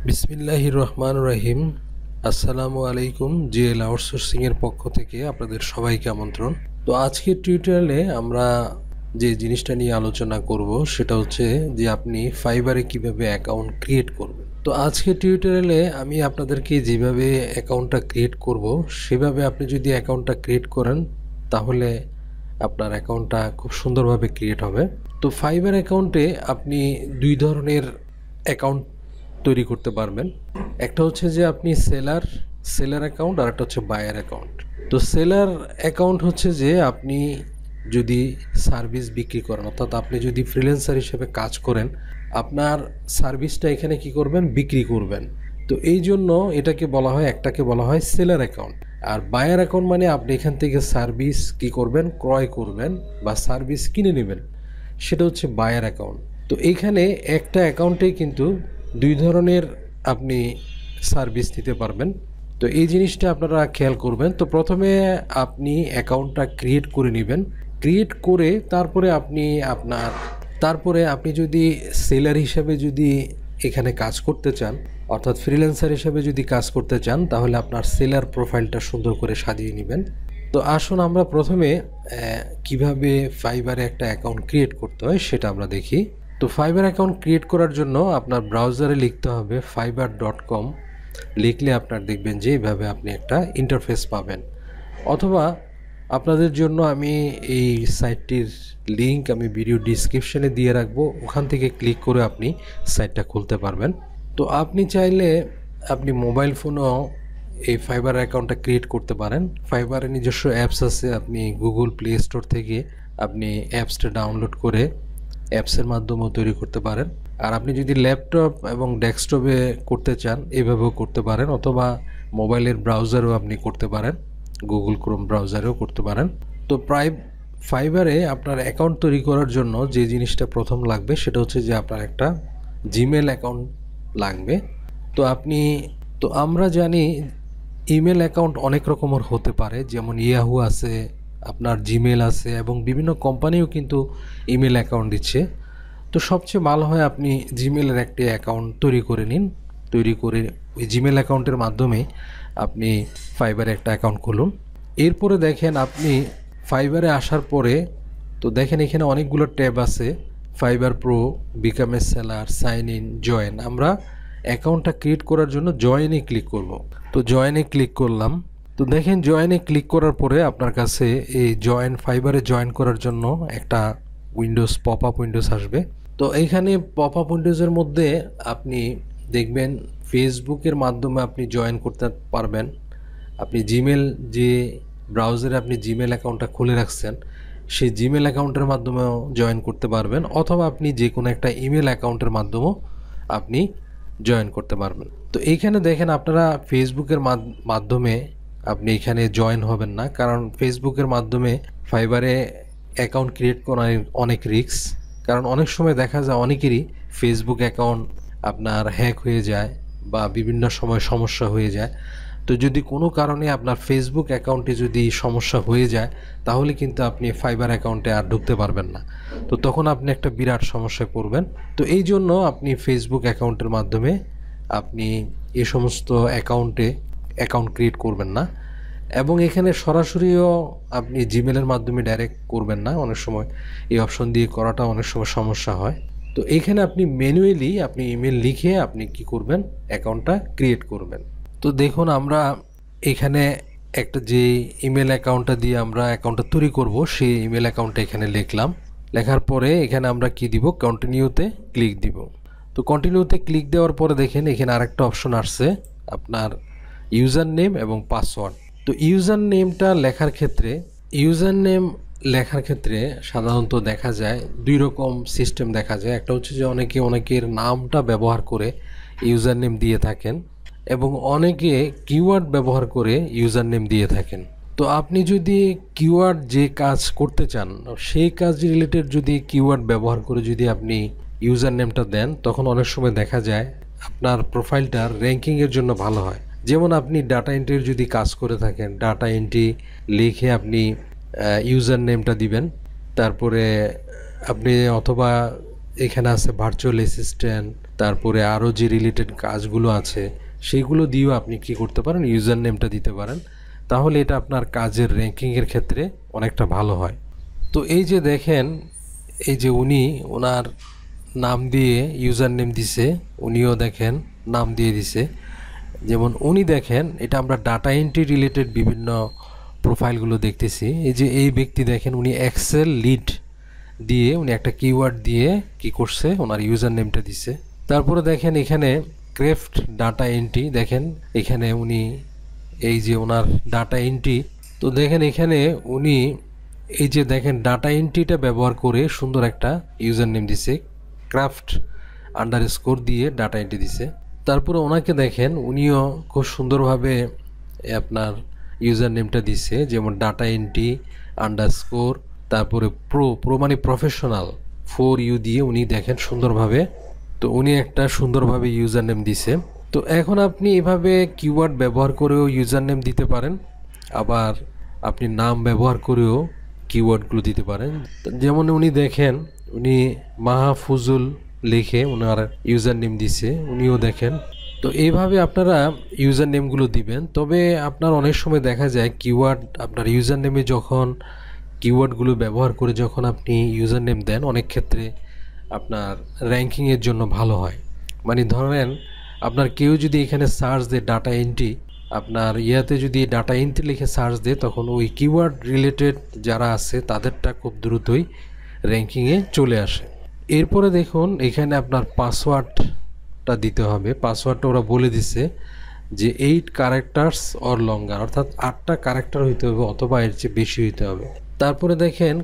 বিসমিল্লাহির রহমানির রহিম। আসসালামু আলাইকুম। জিএল আউটসোর্সিং এর পক্ষ থেকে আপনাদের সবাইকে আমন্ত্রণ। তো আজকের টিউটোরিয়ালে আমরা যে জিনিসটা নিয়ে আলোচনা করব সেটা হচ্ছে যে আপনি ফাইবারে কিভাবে অ্যাকাউন্ট ক্রিয়েট করবেন। তো আজকের টিউটোরিয়ালে আমি আপনাদেরকে যেভাবে অ্যাকাউন্টটা ক্রিয়েট করব সেভাবে আপনি যদি অ্যাকাউন্টটা ক্রিয়েট করেন তাহলে আপনার অ্যাকাউন্টটা খুব সুন্দরভাবে ক্রিয়েট হবে। তো ফাইবার অ্যাকাউন্টে আপনি দুই ধরনের অ্যাকাউন্ট তৈরি করতে পারবেন। একটা হচ্ছে যে আপনি সেলার অ্যাকাউন্ট, আর একটা হচ্ছে বায়ার অ্যাকাউন্ট। তো সেলার অ্যাকাউন্ট হচ্ছে যে আপনি যদি সার্ভিস বিক্রি করেন, অর্থাৎ আপনি যদি ফ্রিল্যান্সার হিসেবে কাজ করেন, আপনার সার্ভিসটা এখানে কি করবেন, বিক্রি করবেন। তো এই জন্য একটাকে বলা হয় সেলার অ্যাকাউন্ট। আর বায়ার অ্যাকাউন্ট মানে আপনি এখান থেকে সার্ভিস কি করবেন, ক্রয় করবেন বা সার্ভিস কিনে নেবেন, সেটা হচ্ছে বায়ার অ্যাকাউন্ট। তো এইখানে একটা অ্যাকাউন্টে কিন্তু দুই ধরনের আপনি সার্ভিস দিতে পারবেন। তো এই জিনিসটা আপনারা খেয়াল করবেন। তো প্রথমে আপনি অ্যাকাউন্টটা ক্রিয়েট করে নেবেন। ক্রিয়েট করে তারপরে আপনি যদি সেলার হিসেবে যদি এখানে কাজ করতে চান, অর্থাৎ ফ্রিল্যান্সার হিসেবে যদি কাজ করতে চান, তাহলে আপনার সেলার প্রোফাইলটা সুন্দর করে সাজিয়ে নেবেন। তো আসুন আমরা প্রথমে কিভাবে ফাইবারে একটা অ্যাকাউন্ট ক্রিয়েট করতে হয় সেটা আমরা দেখি। তো ফাইবার অ্যাকাউন্ট ক্রিয়েট করার জন্য আপনার ব্রাউজারে লিখতে হবে fiverr.com। লিখলে আপনার দেখবেন যে এইভাবে আপনি একটা ইন্টারফেস পাবেন, অথবা আপনাদের জন্য আমি এই সাইটটির লিংক আমি ভিডিও ডিসক্রিপশনে দিয়ে রাখবো, ওখান থেকে ক্লিক করে আপনি সাইটটা খুলতে পারবেন। তো আপনি চাইলে আপনি মোবাইল ফোনেও এই ফাইবার অ্যাকাউন্টটা ক্রিয়েট করতে পারেন। ফাইবারের নিজস্ব অ্যাপস আছে, আপনি গুগল প্লে স্টোর থেকে আপনি অ্যাপসটা ডাউনলোড করে অ্যাপসের মাধ্যমেও তৈরি করতে পারেন। আর আপনি যদি ল্যাপটপ এবং ডেস্কটপে করতে চান এভাবেও করতে পারেন, অথবা মোবাইলের ব্রাউজারেও আপনি করতে পারেন, গুগল ক্রোম ব্রাউজারেও করতে পারেন। তো ফাইবারে আপনার অ্যাকাউন্ট তৈরি করার জন্য যে জিনিসটা প্রথম লাগবে সেটা হচ্ছে যে আপনার একটা জিমেল অ্যাকাউন্ট লাগবে। তো আমরা জানি ইমেল অ্যাকাউন্ট অনেক রকমের হতে পারে, যেমন ইয়াহু আছে, আপনার জিমেল আছে, এবং বিভিন্ন কোম্পানিও কিন্তু ইমেল অ্যাকাউন্ট দিচ্ছে। তো সবচেয়ে ভালো হয় আপনি জিমেলের একটি অ্যাকাউন্ট তৈরি করে নিন। তৈরি করে ওই জিমেল অ্যাকাউন্টের মাধ্যমে আপনি ফাইবারে একটা অ্যাকাউন্ট খুলুন। এরপরে দেখেন আপনি ফাইবারে আসার পরে তো দেখেন এখানে অনেকগুলো ট্যাব আছে, Fiverr Pro, become a seller, sign in, join. আমরা অ্যাকাউন্টটা ক্রিয়েট করার জন্য জয়েনে ক্লিক করব। তো জয়েনে ক্লিক করলাম। তো দেখেন জয়েনে ক্লিক করার পরে আপনার কাছে এই ফাইবারে জয়েন করার জন্য একটা পপ আপ উইন্ডোজ আসবে। তো এইখানে পপ আপ উইন্ডোজের মধ্যে আপনি দেখবেন ফেসবুকের মাধ্যমে আপনি জয়েন করতে পারবেন। আপনি যে ব্রাউজারে আপনি জিমেল অ্যাকাউন্টটা খুলে রাখছেন সেই জিমেল অ্যাকাউন্টের মাধ্যমেও জয়েন করতে পারবেন, অথবা আপনি যে কোনো একটা ইমেল অ্যাকাউন্টের মাধ্যমেও আপনি জয়েন করতে পারবেন। তো এইখানে দেখেন আপনারা ফেসবুকের মাধ্যমে আপনি এখানে জয়েন হবেন না, কারণ ফেসবুকের মাধ্যমে ফাইবারে অ্যাকাউন্ট ক্রিয়েট করা অনেক রিস্ক। কারণ অনেক সময় দেখা যায় অনেকেরই ফেসবুক অ্যাকাউন্ট আপনার হ্যাক হয়ে যায় বা বিভিন্ন সময় সমস্যা হয়ে যায়। তো যদি কোনো কারণে আপনার ফেসবুক অ্যাকাউন্টে যদি সমস্যা হয়ে যায় তাহলে কিন্তু আপনি ফাইবার অ্যাকাউন্টে আর ঢুকতে পারবেন না। তো তখন আপনি একটা বিরাট সমস্যায় পড়বেন। তো এই জন্য আপনি ফেসবুক অ্যাকাউন্টের মাধ্যমে আপনি এই সমস্ত অ্যাকাউন্ট ক্রিয়েট করবেন না, এবং এখানে সরাসরিও আপনি জিমেলের মাধ্যমে ডাইরেক্ট করবেন না। অনেক সময় এই অপশন দিয়ে করাটা অনেক সময় সমস্যা হয়। তো এখানে আপনি ম্যানুয়ালি আপনি ইমেল লিখে আপনি কি করবেন, অ্যাকাউন্টটা ক্রিয়েট করবেন। তো দেখুন আমরা এখানে একটা যে ইমেল অ্যাকাউন্টটা দিয়ে আমরা অ্যাকাউন্টটা তৈরি করব সেই ইমেল অ্যাকাউন্টটা এখানে লিখলাম। লেখার পরে এখানে আমরা কি দিব, কন্টিনিউতে ক্লিক দিব। তো কন্টিনিউতে ক্লিক দেওয়ার পরে দেখেন এখানে আরেকটা অপশন আসছে, আপনার ইউজার নেম এবং পাসওয়ার্ড। তো ইউজার নেম লেখার ক্ষেত্রে সাধারণত দেখা যায় দুই রকম সিস্টেম দেখা যায়। একটা হচ্ছে যে অনেকের নামটা ব্যবহার করে ইউজার নেম দিয়ে থাকেন, এবং অনেকে কিওয়ার্ড ব্যবহার করে ইউজার নেম দিয়ে থাকেন। তো আপনি যদি কিওয়ার্ড যে কাজ করতে চান সেই কাজ রিলেটেড যদি কিওয়ার্ড ব্যবহার করে যদি আপনি ইউজার নেমটা দেন, তখন অনেক সময় দেখা যায় আপনার প্রোফাইলটার র্যাঙ্কিংয়ের জন্য ভালো হয়। যেমন আপনি ডাটা এন্ট্রির যদি কাজ করে থাকেন, ডাটা এন্ট্রি লিখে আপনি ইউজার নেমটা দিবেন। তারপরে আপনি অথবা এখানে আছে ভার্চুয়াল অ্যাসিস্ট্যান্ট, তারপরে আরও যে রিলেটেড কাজগুলো আছে সেইগুলো দিয়েও আপনি কি করতে পারেন, ইউজার নেমটা দিতে পারেন। তাহলে এটা আপনার কাজের র্যাঙ্কিংয়ের ক্ষেত্রে অনেকটা ভালো হয়। তো এই যে দেখেন, এই যে উনি ওনার নাম দিয়ে ইউজার নেম দিছে, উনিও দেখেন নাম দিয়ে দিছে। যেমন উনি দেখেন, এটা আমরা ডাটা এন্ট্রি রিলেটেড বিভিন্ন প্রোফাইলগুলো দেখতেছি। এই যে এই ব্যক্তি দেখেন, উনি এক্সেল লিড দিয়ে উনি একটা কিওয়ার্ড দিয়ে কি করছে, ওনার ইউজার নেমটা দিছে। তারপরে দেখেন এখানে ক্রাফট ডাটা এন্ট্রি, দেখেন এখানে উনি এই যে ওনার ডাটা এন্ট্রি, তো দেখেন এখানে উনি এই যে দেখেন ডাটা এন্ট্রিটা ব্যবহার করে সুন্দর একটা ইউজার নেম দিছে, ক্রাফট আন্ডারস্কোর দিয়ে ডাটা এন্ট্রি দিছে। তারপরে ওনাকে দেখেন, উনিও খুব সুন্দরভাবে আপনার ইউজার নেমটা দিছে, যেমন ডাটা এন্ট্রি আন্ডারস্কোর, তারপরে প্রো মানে প্রফেশনাল 4U দিয়ে উনি দেখেন সুন্দরভাবে, তো উনি একটা সুন্দরভাবে ইউজার নেম দিছে। তো এখন আপনি এভাবে কিওয়ার্ড ব্যবহার করেও ইউজার নেম দিতে পারেন, আবার আপনি নাম ব্যবহার করেও কিওয়ার্ডগুলো দিতে পারেন। যেমন উনি দেখেন, উনি মাহফুজুল লিখে ওনার ইউজার নেম দিছে, উনিও দেখেন। তো এইভাবে আপনারা ইউজার নেমগুলো দিবেন। তবে আপনার অনেক সময় দেখা যায় কিওয়ার্ড আপনার ইউজার নেমে যখন কিওয়ার্ডগুলো ব্যবহার করে যখন আপনি ইউজার নেম দেন, অনেক ক্ষেত্রে আপনার র্যাঙ্কিংয়ের জন্য ভালো হয়। মানে ধরেন আপনার কেউ যদি এখানে সার্চ দেয় ডাটা এন্ট্রি, আপনার ইয়াতে যদি ডাটা এন্ট্রি লিখে সার্চ দেয়, তখন ওই কিওয়ার্ড রিলেটেড যারা আছে তাদেরটা খুব দ্রুতই র্যাঙ্কিংয়ে চলে আসে। এরপরে দেখুন এখানে আপনার পাসওয়ার্ডটা দিতে হবে। পাসওয়ার্ডটা ওরা বলে দিছে যে 8 ক্যারেক্টার্স অর লঙ্গার, অর্থাৎ 8টা ক্যারেক্টার হইতে হবে অথবা এর চেয়ে বেশি হইতে হবে। তারপরে দেখেন,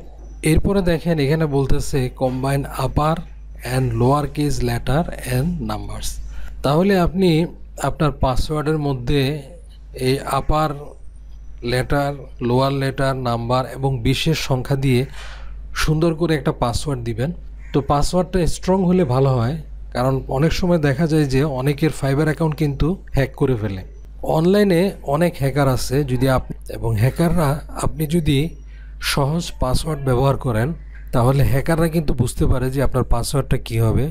এরপরে দেখেন এখানে বলতেছে combine upper and lower case letter and numbers. তাহলে আপনি আপনার পাসওয়ার্ডের মধ্যে এই আপার লেটার, লোয়ার লেটার, নাম্বার এবং বিশেষ সংখ্যা দিয়ে সুন্দর করে একটা পাসওয়ার্ড দিবেন। তো পাসওয়ার্ডটা স্ট্রং হলে ভালো হয়, কারণ অনেক সময় দেখা যায় যে অনেকের ফাইবার অ্যাকাউন্ট কিন্তু হ্যাক করে ফেলে। অনলাইনে অনেক হ্যাকার আছে, যদি এবং হ্যাকাররা আপনি যদি সহজ পাসওয়ার্ড ব্যবহার করেন, তাহলে হ্যাকাররা কিন্তু বুঝতে পারে যে আপনার পাসওয়ার্ডটা কী হবে।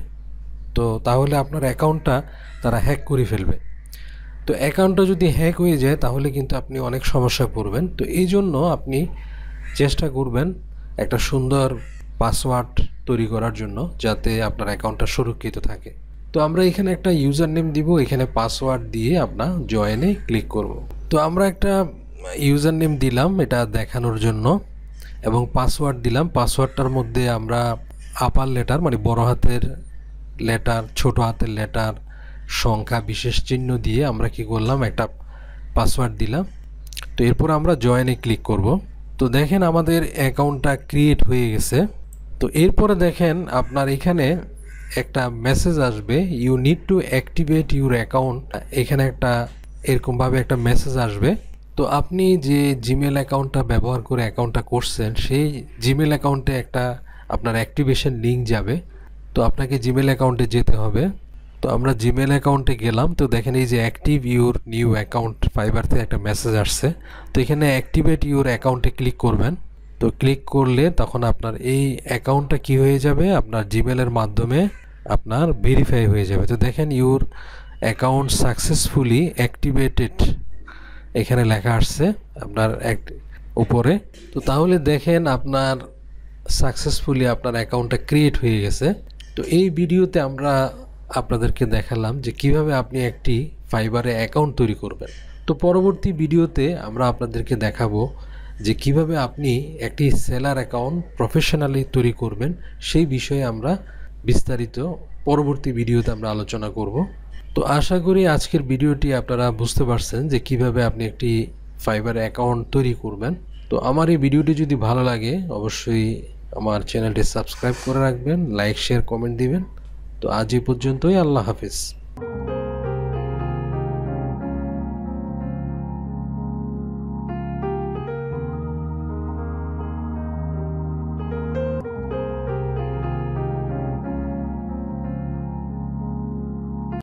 তো তাহলে আপনার অ্যাকাউন্টটা তারা হ্যাক করে ফেলবে। তো অ্যাকাউন্টটা যদি হ্যাক হয়ে যায় তাহলে কিন্তু আপনি অনেক সমস্যায় পড়বেন। তো এই জন্য আপনি চেষ্টা করবেন একটা সুন্দর পাসওয়ার্ড তৈরি করার জন্য, যাতে আপনার অ্যাকাউন্টটা সুরক্ষিত থাকে। তো আমরা এখানে একটা ইউজার নেম দিব, এখানে পাসওয়ার্ড দিয়ে আপনার জয়েনে ক্লিক করব। তো আমরা একটা ইউজার নেম দিলাম এটা দেখানোর জন্য, এবং পাসওয়ার্ড দিলাম। পাসওয়ার্ডটার মধ্যে আমরা আপার লেটার মানে বড় হাতের লেটার, ছোট হাতের লেটার, সংখ্যা, বিশেষ চিহ্ন দিয়ে আমরা কি করলাম, একটা পাসওয়ার্ড দিলাম। তো এরপর আমরা জয়েনে ক্লিক করব। তো দেখেন আমাদের অ্যাকাউন্টটা ক্রিয়েট হয়ে গেছে। তো এরপরে দেখেন আপনার এখানে একটা মেসেজ আসবে, you need to activate your account. এখানে একটা এরকমভাবে একটা মেসেজ আসবে। তো আপনি যে জিমেল অ্যাকাউন্টটা ব্যবহার করে অ্যাকাউন্টটা করছেন, সেই জিমেল অ্যাকাউন্টে একটা আপনার অ্যাক্টিভেশন লিঙ্ক যাবে। তো আপনাকে জিমেল অ্যাকাউন্টে যেতে হবে। তো আমরা জিমেল অ্যাকাউন্টে গেলাম। তো দেখেন এই যে active your new account, fibre থেকে একটা মেসেজ আসছে। তো এখানে অ্যাক্টিভেট ইউর অ্যাকাউন্টে ক্লিক করবেন। তো ক্লিক করলে তখন আপনার এই অ্যাকাউন্টটা কি হয়ে যাবে, আপনার জিমেলের মাধ্যমে আপনার ভেরিফাই হয়ে যাবে। তো দেখেন ইউর অ্যাকাউন্ট সাকসেসফুলি অ্যাক্টিভেটেড এখানে লেখা আসছে আপনার উপরে। তো তাহলে দেখেন আপনার সাকসেসফুলি আপনার অ্যাকাউন্টটা ক্রিয়েট হয়ে গেছে। তো এই ভিডিওতে আমরা আপনাদেরকে দেখালাম যে কিভাবে আপনি একটি ফাইবারে অ্যাকাউন্ট তৈরি করবেন। তো পরবর্তী ভিডিওতে আমরা আপনাদেরকে দেখাবো যে কিভাবে আপনি একটি সেলার অ্যাকাউন্ট প্রফেশনালি তৈরি করবেন। সেই বিষয়ে আমরা বিস্তারিত পরবর্তী ভিডিওতে আমরা আলোচনা করব। তো আশা করি আজকের ভিডিওটি আপনারা বুঝতে পারছেন যে কিভাবে আপনি একটি ফাইবার অ্যাকাউন্ট তৈরি করবেন। তো আমার এই ভিডিওটি যদি ভালো লাগে অবশ্যই আমার চ্যানেলটি সাবস্ক্রাইব করে রাখবেন, লাইক, শেয়ার, কমেন্ট দিবেন। তো আজ এই পর্যন্তই, আল্লাহ হাফেজ।